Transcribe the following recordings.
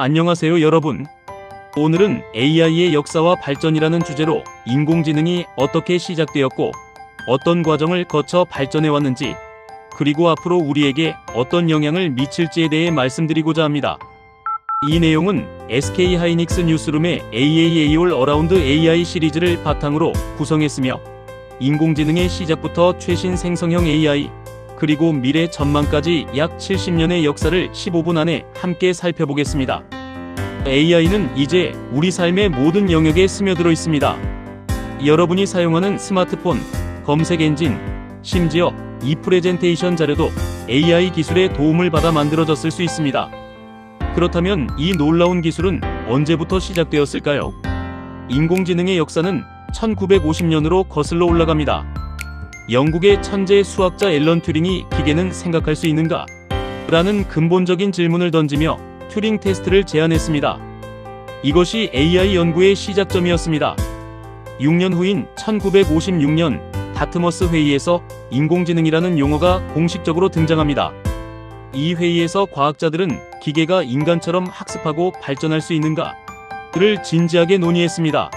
안녕하세요 여러분. 오늘은 AI의 역사와 발전이라는 주제로 인공지능이 어떻게 시작되었고 어떤 과정을 거쳐 발전해 왔는지, 그리고 앞으로 우리에게 어떤 영향을 미칠지에 대해 말씀드리고자 합니다. 이 내용은 SK하이닉스 뉴스룸의 AAA 올 어라운드 AI 시리즈를 바탕으로 구성했으며, 인공지능의 시작부터 최신 생성형 AI, 그리고 미래 전망까지 약 70년의 역사를 15분 안에 함께 살펴보겠습니다. AI는 이제 우리 삶의 모든 영역에 스며들어 있습니다. 여러분이 사용하는 스마트폰, 검색 엔진, 심지어 이 프레젠테이션 자료도 AI 기술의 도움을 받아 만들어졌을 수 있습니다. 그렇다면 이 놀라운 기술은 언제부터 시작되었을까요? 인공지능의 역사는 1950년으로 거슬러 올라갑니다. 영국의 천재 수학자 앨런 튜링이 기계는 생각할 수 있는가? 라는 근본적인 질문을 던지며 튜링 테스트를 제안했습니다. 이것이 AI 연구의 시작점이었습니다. 6년 후인 1956년 다트머스 회의에서 인공지능이라는 용어가 공식적으로 등장합니다. 이 회의에서 과학자들은 기계가 인간처럼 학습하고 발전할 수 있는가를 진지하게 논의했습니다.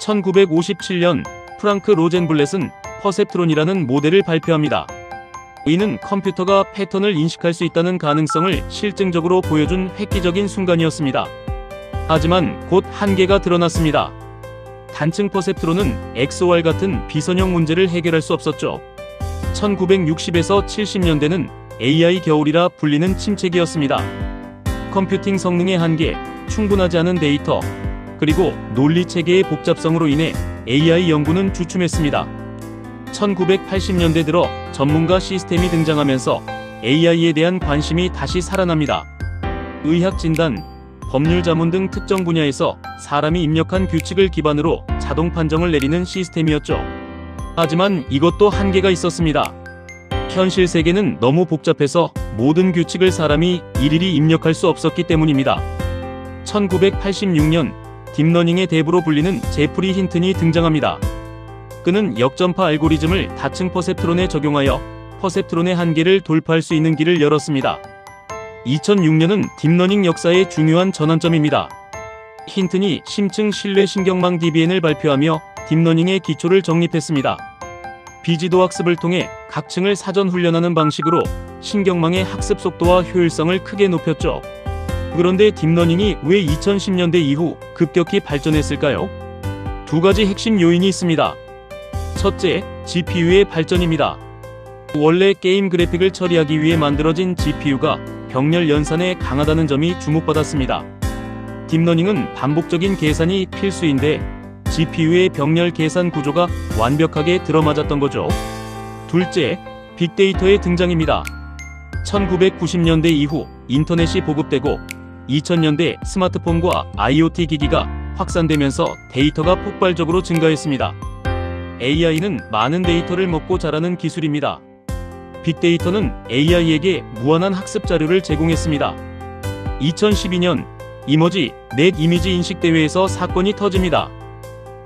1957년 프랑크 로젠블렛은 퍼셉트론이라는 모델을 발표합니다. 이는 컴퓨터가 패턴을 인식할 수 있다는 가능성을 실증적으로 보여준 획기적인 순간이었습니다. 하지만 곧 한계가 드러났습니다. 단층 퍼셉트론은 XOR 같은 비선형 문제를 해결할 수 없었죠. 1960에서 70년대는 AI 겨울이라 불리는 침체기였습니다. 컴퓨팅 성능의 한계, 충분하지 않은 데이터, 그리고 논리 체계의 복잡성으로 인해 AI 연구는 주춤했습니다. 1980년대 들어 전문가 시스템이 등장하면서 AI에 대한 관심이 다시 살아납니다. 의학 진단, 법률 자문 등 특정 분야에서 사람이 입력한 규칙을 기반으로 자동 판정을 내리는 시스템이었죠. 하지만 이것도 한계가 있었습니다. 현실 세계는 너무 복잡해서 모든 규칙을 사람이 일일이 입력할 수 없었기 때문입니다. 1986년 딥러닝의 대부로 불리는 제프리 힌튼이 등장합니다. 그는 역전파 알고리즘을 다층 퍼셉트론에 적용하여 퍼셉트론의 한계를 돌파할 수 있는 길을 열었습니다. 2006년은 딥러닝 역사의 중요한 전환점입니다. 힌튼이 심층 신뢰 신경망 DBN을 발표하며 딥러닝의 기초를 정립했습니다. 비지도 학습을 통해 각 층을 사전 훈련하는 방식으로 신경망의 학습 속도와 효율성을 크게 높였죠. 그런데 딥러닝이 왜 2010년대 이후 급격히 발전했을까요? 두 가지 핵심 요인이 있습니다. 첫째, GPU의 발전입니다. 원래 게임 그래픽을 처리하기 위해 만들어진 GPU가 병렬 연산에 강하다는 점이 주목받았습니다. 딥러닝은 반복적인 계산이 필수인데 GPU의 병렬 계산 구조가 완벽하게 들어맞았던 거죠. 둘째, 빅데이터의 등장입니다. 1990년대 이후 인터넷이 보급되고 2000년대 스마트폰과 IoT 기기가 확산되면서 데이터가 폭발적으로 증가했습니다. AI는 많은 데이터를 먹고 자라는 기술입니다. 빅데이터는 AI에게 무한한 학습 자료를 제공했습니다. 2012년 이머지 넷 이미지 인식 대회에서 사건이 터집니다.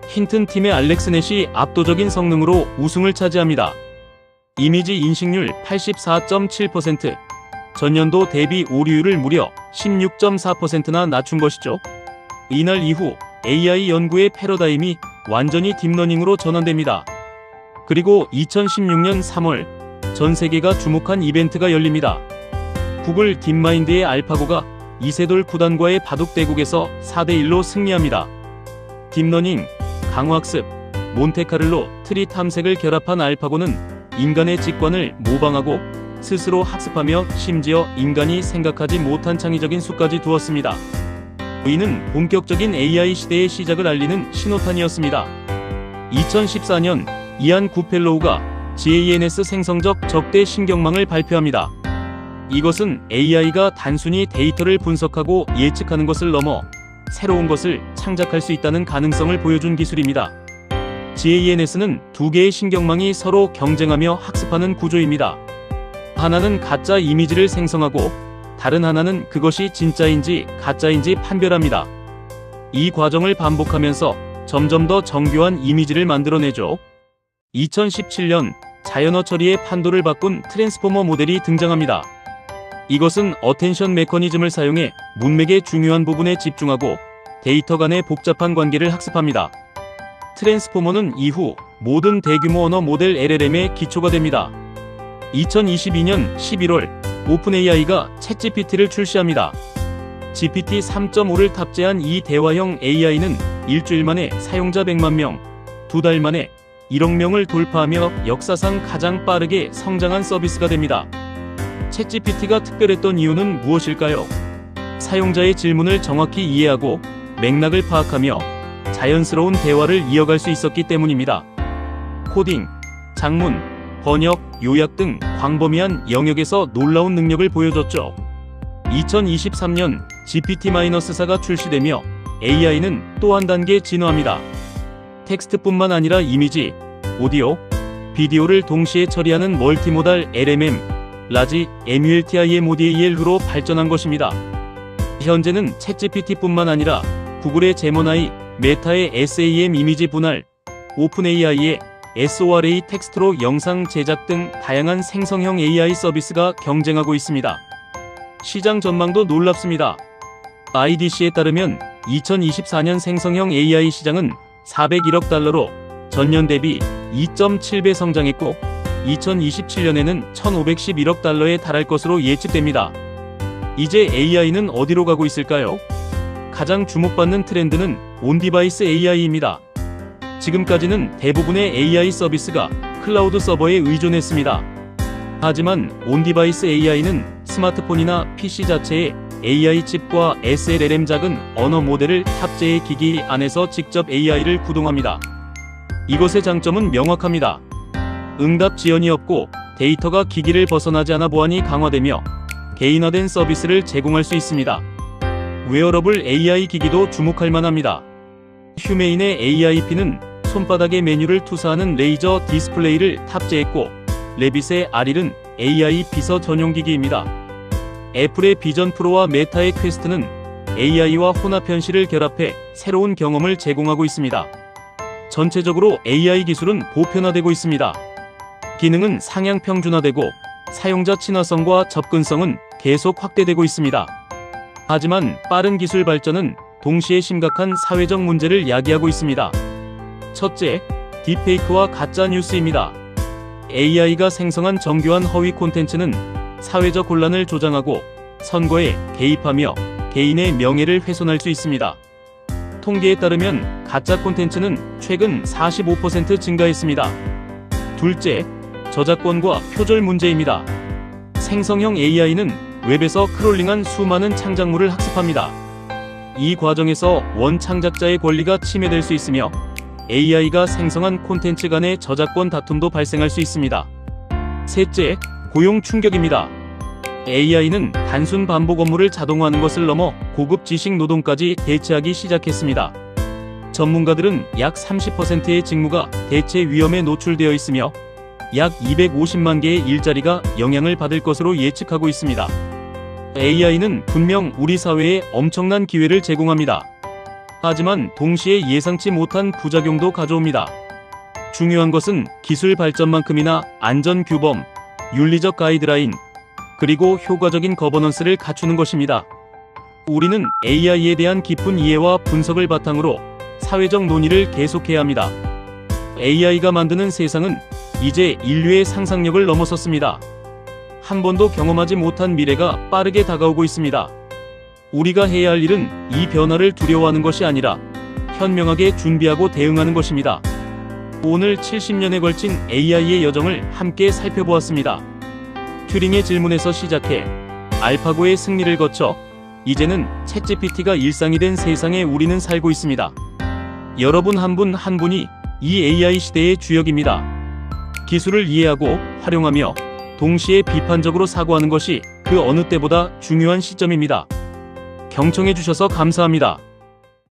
힌튼 팀의 알렉스 넷이 압도적인 성능으로 우승을 차지합니다. 이미지 인식률 84.7%, 전년도 대비 오류율을 무려 16.4%나 낮춘 것이죠. 이날 이후 AI 연구의 패러다임이 완전히 딥러닝으로 전환됩니다. 그리고 2016년 3월 전 세계가 주목한 이벤트가 열립니다. 구글 딥마인드의 알파고가 이세돌 구단과의 바둑대국에서 4대1로 승리합니다. 딥러닝, 강화학습, 몬테카를로 트리 탐색을 결합한 알파고는 인간의 직관을 모방하고 스스로 학습하며 심지어 인간이 생각하지 못한 창의적인 수까지 두었습니다. 이는 본격적인 AI 시대의 시작을 알리는 신호탄이었습니다. 2014년 이안 구펠로우가 GANS 생성적 적대 신경망을 발표합니다. 이것은 AI가 단순히 데이터를 분석하고 예측하는 것을 넘어 새로운 것을 창작할 수 있다는 가능성을 보여준 기술입니다. GANS는 두 개의 신경망이 서로 경쟁하며 학습하는 구조입니다. 하나는 가짜 이미지를 생성하고 다른 하나는 그것이 진짜인지 가짜인지 판별합니다. 이 과정을 반복하면서 점점 더 정교한 이미지를 만들어내죠. 2017년 자연어 처리의 판도를 바꾼 트랜스포머 모델이 등장합니다. 이것은 어텐션 메커니즘을 사용해 문맥의 중요한 부분에 집중하고 데이터 간의 복잡한 관계를 학습합니다. 트랜스포머는 이후 모든 대규모 언어 모델 LLM의 기초가 됩니다. 2022년 11월 오픈AI가 챗GPT를 출시합니다. GPT 3.5를 탑재한 이 대화형 AI는 일주일 만에 사용자 100만 명, 2달 만에 1억 명을 돌파하며 역사상 가장 빠르게 성장한 서비스가 됩니다. 챗GPT가 특별했던 이유는 무엇일까요? 사용자의 질문을 정확히 이해하고 맥락을 파악하며 자연스러운 대화를 이어갈 수 있었기 때문입니다. 코딩, 작문, 번역, 요약 등 광범위한 영역에서 놀라운 능력을 보여줬죠. 2023년 GPT-4가 출시되며 AI는 또 한 단계 진화합니다. 텍스트뿐만 아니라 이미지, 오디오, 비디오를 동시에 처리하는 멀티모달 LMM, 라지 MULTIMODAL로 발전한 것입니다. 현재는 챗GPT뿐만 아니라 구글의 제모나이, 메타의 SAM 이미지 분할, 오픈AI의 SORA 텍스트로 영상 제작 등 다양한 생성형 AI 서비스가 경쟁하고 있습니다. 시장 전망도 놀랍습니다. IDC에 따르면 2024년 생성형 AI 시장은 401억 달러로 전년 대비 2.7배 성장했고 2027년에는 1,511억 달러에 달할 것으로 예측됩니다. 이제 AI는 어디로 가고 있을까요? 가장 주목받는 트렌드는 온디바이스 AI입니다. 지금까지는 대부분의 AI 서비스가 클라우드 서버에 의존했습니다. 하지만 온디바이스 AI는 스마트폰이나 PC 자체에 AI 칩과 SLLM 작은 언어 모델을 탑재해 기기 안에서 직접 AI를 구동합니다. 이것의 장점은 명확합니다. 응답 지연이 없고 데이터가 기기를 벗어나지 않아 보안이 강화되며 개인화된 서비스를 제공할 수 있습니다. 웨어러블 AI 기기도 주목할 만합니다. 휴메인의 AIP는 손바닥에 메뉴를 투사하는 레이저 디스플레이를 탑재했고 레빗의 아릴은 AI 비서 전용 기기입니다. 애플의 비전 프로와 메타의 퀘스트는 AI와 혼합 현실을 결합해 새로운 경험을 제공하고 있습니다. 전체적으로 AI 기술은 보편화되고 있습니다. 기능은 상향 평준화되고 사용자 친화성과 접근성은 계속 확대되고 있습니다. 하지만 빠른 기술 발전은 동시에 심각한 사회적 문제를 야기하고 있습니다. 첫째, 딥페이크와 가짜 뉴스입니다. AI가 생성한 정교한 허위 콘텐츠는 사회적 혼란을 조장하고 선거에 개입하며 개인의 명예를 훼손할 수 있습니다. 통계에 따르면 가짜 콘텐츠는 최근 45% 증가했습니다. 둘째, 저작권과 표절 문제입니다. 생성형 AI는 웹에서 크롤링한 수많은 창작물을 학습합니다. 이 과정에서 원 창작자의 권리가 침해될 수 있으며 AI가 생성한 콘텐츠 간의 저작권 다툼도 발생할 수 있습니다. 셋째, 고용 충격입니다. AI는 단순 반복 업무를 자동화하는 것을 넘어 고급 지식 노동까지 대체하기 시작했습니다. 전문가들은 약 30%의 직무가 대체 위험에 노출되어 있으며 약 250만 개의 일자리가 영향을 받을 것으로 예측하고 있습니다. AI는 분명 우리 사회에 엄청난 기회를 제공합니다. 하지만 동시에 예상치 못한 부작용도 가져옵니다. 중요한 것은 기술 발전만큼이나 안전 규범, 윤리적 가이드라인, 그리고 효과적인 거버넌스를 갖추는 것입니다. 우리는 AI에 대한 깊은 이해와 분석을 바탕으로 사회적 논의를 계속해야 합니다. AI가 만드는 세상은 이제 인류의 상상력을 넘어섰습니다. 한 번도 경험하지 못한 미래가 빠르게 다가오고 있습니다. 우리가 해야 할 일은 이 변화를 두려워하는 것이 아니라 현명하게 준비하고 대응하는 것입니다. 오늘 70년에 걸친 AI의 여정을 함께 살펴보았습니다. 튜링의 질문에서 시작해 알파고의 승리를 거쳐 이제는 챗GPT가 일상이 된 세상에 우리는 살고 있습니다. 여러분 한 분 한 분이 이 AI 시대의 주역입니다. 기술을 이해하고 활용하며 동시에 비판적으로 사고하는 것이 그 어느 때보다 중요한 시점입니다. 경청해 주셔서 감사합니다.